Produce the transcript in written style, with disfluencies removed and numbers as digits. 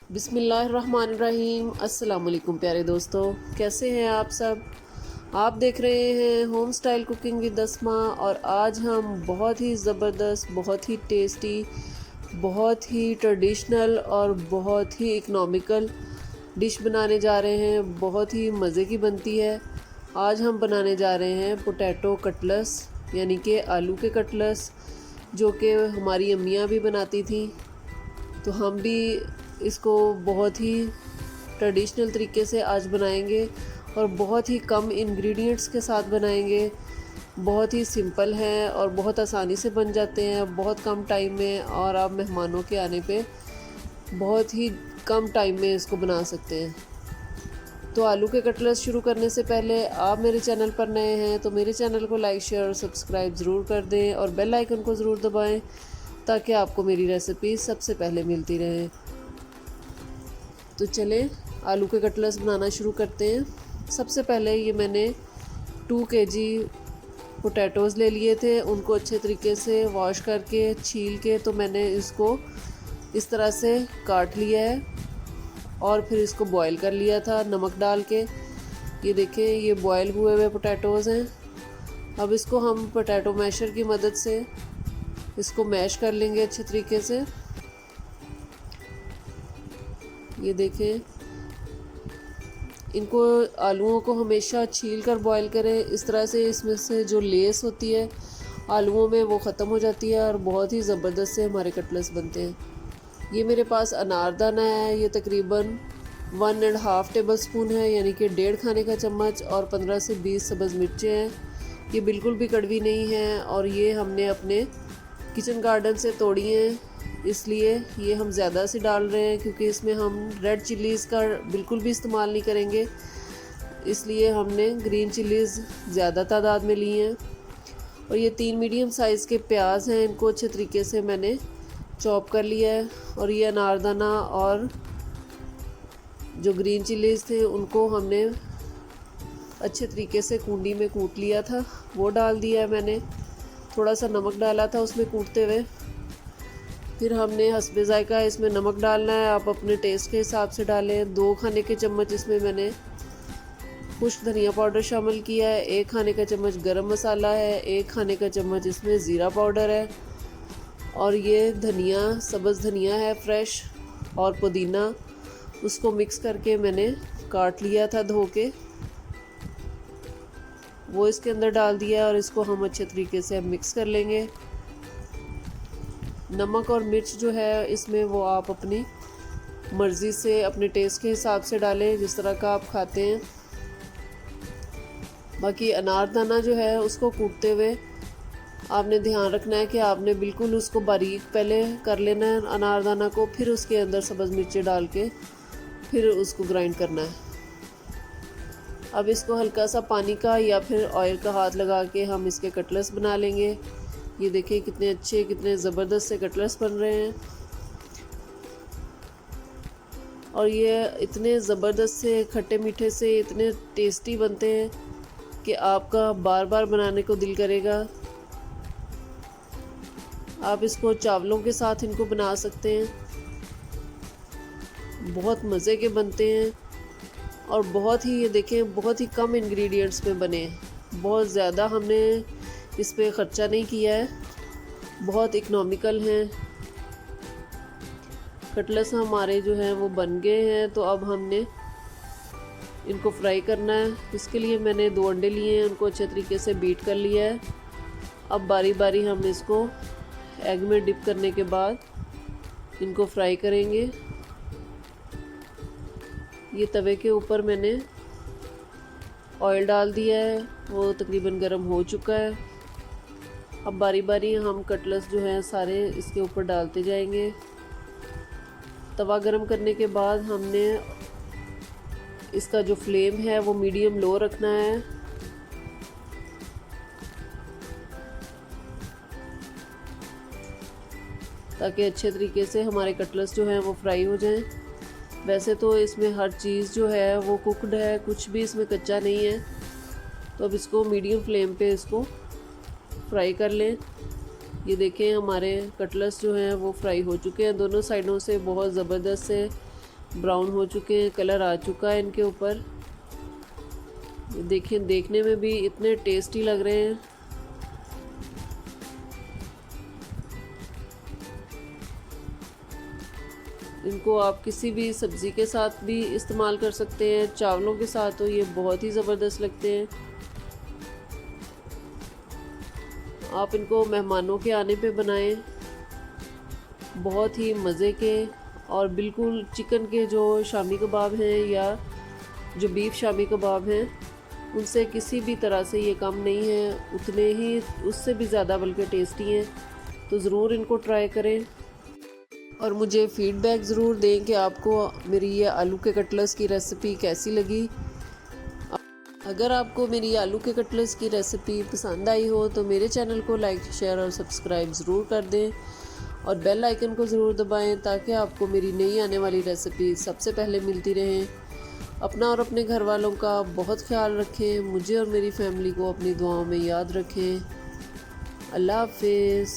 बिस्मिल्लाहिर्रहमानिर्रहीम। अस्सलाम वालेकुम प्यारे दोस्तों, कैसे हैं आप सब। आप देख रहे हैं होम स्टाइल कुकिंग विद अस्मा और आज हम बहुत ही ज़बरदस्त, बहुत ही टेस्टी, बहुत ही ट्रेडिशनल और बहुत ही इकनॉमिकल डिश बनाने जा रहे हैं। बहुत ही मज़े की बनती है। आज हम बनाने जा रहे हैं पोटैटो कटलेट्स, यानी कि आलू के कटलेट्स, जो कि हमारी अम्मियाँ भी बनाती थी। तो हम भी इसको बहुत ही ट्रेडिशनल तरीके से आज बनाएंगे और बहुत ही कम इंग्रेडिएंट्स के साथ बनाएंगे। बहुत ही सिंपल है और बहुत आसानी से बन जाते हैं, बहुत कम टाइम में, और आप मेहमानों के आने पे बहुत ही कम टाइम में इसको बना सकते हैं। तो आलू के कटलेट्स शुरू करने से पहले आप मेरे चैनल पर नए हैं तो मेरे चैनल को लाइक, शेयर और सब्सक्राइब ज़रूर कर दें और बेल आइकन को ज़रूर दबाएं ताकि आपको मेरी रेसिपी सबसे पहले मिलती रहे। तो चलें आलू के कटलेट्स बनाना शुरू करते हैं। सबसे पहले ये मैंने 2 kg पोटैटोज़ ले लिए थे। उनको अच्छे तरीके से वॉश करके छील के तो मैंने इसको इस तरह से काट लिया है और फिर इसको बॉईल कर लिया था नमक डाल के। ये देखें, ये बॉईल हुए हुए पोटैटोज़ हैं। अब इसको हम पोटैटो मैशर की मदद से इसको मैश कर लेंगे अच्छे तरीके से। ये देखें, इनको आलूओं को हमेशा छील कर बॉईल करें। इस तरह से इसमें से जो लेस होती है आलूओं में वो ख़त्म हो जाती है और बहुत ही ज़बरदस्त से हमारे कटलेट्स बनते हैं। ये मेरे पास अनारदाना है, ये तकरीबन 1.5 टेबल स्पून है, यानी कि 1.5 खाने का चम्मच, और 15 से 20 सब्ज़ मिर्चें हैं। ये बिल्कुल भी कड़वी नहीं है और ये हमने अपने किचन गार्डन से तोड़ी हैं, इसलिए ये हम ज़्यादा से डाल रहे हैं क्योंकि इसमें हम रेड चिलीज़ का बिल्कुल भी इस्तेमाल नहीं करेंगे, इसलिए हमने ग्रीन चिलीज़ ज़्यादा तादाद में ली हैं। और ये 3 मीडियम साइज़ के प्याज हैं, इनको अच्छे तरीके से मैंने चॉप कर लिया है। और ये अनारदाना और जो ग्रीन चिलीज़ थे उनको हमने अच्छे तरीके से कूंडी में कूट लिया था, वो डाल दिया है मैंने। थोड़ा सा नमक डाला था उसमें कूटते हुए। फिर हमने हस्बे ज़ायका इसमें नमक डालना है, आप अपने टेस्ट के हिसाब से डालें। 2 खाने के चम्मच इसमें मैंने खुश्क धनिया पाउडर शामिल किया है, 1 खाने का चम्मच गरम मसाला है, 1 खाने का चम्मच इसमें ज़ीरा पाउडर है, और ये धनिया, सब्ज़ धनिया है फ्रेश, और पुदीना, उसको मिक्स करके मैंने काट लिया था धो के, वो इसके अंदर डाल दिया और इसको हम अच्छे तरीके से अब मिक्स कर लेंगे। नमक और मिर्च जो है इसमें वो आप अपनी मर्ज़ी से अपने टेस्ट के हिसाब से डालें, जिस तरह का आप खाते हैं। बाकी अनारदाना जो है उसको कूटते हुए आपने ध्यान रखना है कि आपने बिल्कुल उसको बारीक पहले कर लेना है अनारदाना को, फिर उसके अंदर सब्ज़ मिर्चें डाल के फिर उसको ग्राइंड करना है। अब इसको हल्का सा पानी का या फिर ऑयल का हाथ लगा के हम इसके कटलेट्स बना लेंगे। ये देखिए कितने अच्छे, कितने ज़बरदस्त से कटलेट्स बन रहे हैं और ये इतने ज़बरदस्त से, खट्टे मीठे से, इतने टेस्टी बनते हैं कि आपका बार बार बनाने को दिल करेगा। आप इसको चावलों के साथ इनको बना सकते हैं, बहुत मज़े के बनते हैं और बहुत ही, ये देखें, बहुत ही कम इंग्रेडिएंट्स में बने हैं। बहुत ज़्यादा हमने इस पे ख़र्चा नहीं किया है, बहुत इकनॉमिकल हैं। कटलेट्स हमारे जो हैं वो बन गए हैं, तो अब हमने इनको फ्राई करना है। इसके लिए मैंने 2 अंडे लिए हैं, उनको अच्छे तरीके से बीट कर लिया है। अब बारी बारी हम इसको एग में डिप करने के बाद इनको फ्राई करेंगे। ये तवे के ऊपर मैंने ऑयल डाल दिया है, वो तकरीबन गर्म हो चुका है। अब बारी बारी हम कटलेट्स जो हैं सारे इसके ऊपर डालते जाएंगे। तवा गरम करने के बाद हमने इसका जो फ्लेम है वो मीडियम लो रखना है। ताकि अच्छे तरीके से हमारे कटलेट्स जो हैं वो फ्राई हो जाएं। वैसे तो इसमें हर चीज़ जो है वो कुकड है, कुछ भी इसमें कच्चा नहीं है। तो अब इसको मीडियम फ्लेम पे इसको फ्राई कर लें। ये देखें, हमारे कटलेट्स जो हैं वो फ्राई हो चुके हैं दोनों साइडों से, बहुत ज़बरदस्त से ब्राउन हो चुके हैं, कलर आ चुका है इनके ऊपर। देखिए देखने में भी इतने टेस्टी लग रहे हैं। इनको आप किसी भी सब्ज़ी के साथ भी इस्तेमाल कर सकते हैं, चावलों के साथ तो ये बहुत ही ज़बरदस्त लगते हैं। आप इनको मेहमानों के आने पे बनाएं, बहुत ही मज़े के। और बिल्कुल चिकन के जो शामी कबाब हैं या जो बीफ शामी कबाब हैं उनसे किसी भी तरह से ये कम नहीं है, उतने ही उससे भी ज़्यादा बल्कि टेस्टी हैं। तो ज़रूर इनको ट्राई करें और मुझे फ़ीडबैक ज़रूर दें कि आपको मेरी ये आलू के कटलेट्स की रेसिपी कैसी लगी। अगर आपको मेरी आलू के कटलेट्स की रेसिपी पसंद आई हो तो मेरे चैनल को लाइक, शेयर और सब्सक्राइब ज़रूर कर दें और बेल आइकन को ज़रूर दबाएं ताकि आपको मेरी नई आने वाली रेसिपी सबसे पहले मिलती रहें। अपना और अपने घर वालों का बहुत ख्याल रखें। मुझे और मेरी फैमिली को अपनी दुआओं में याद रखें। अल्लाह हाफिज़।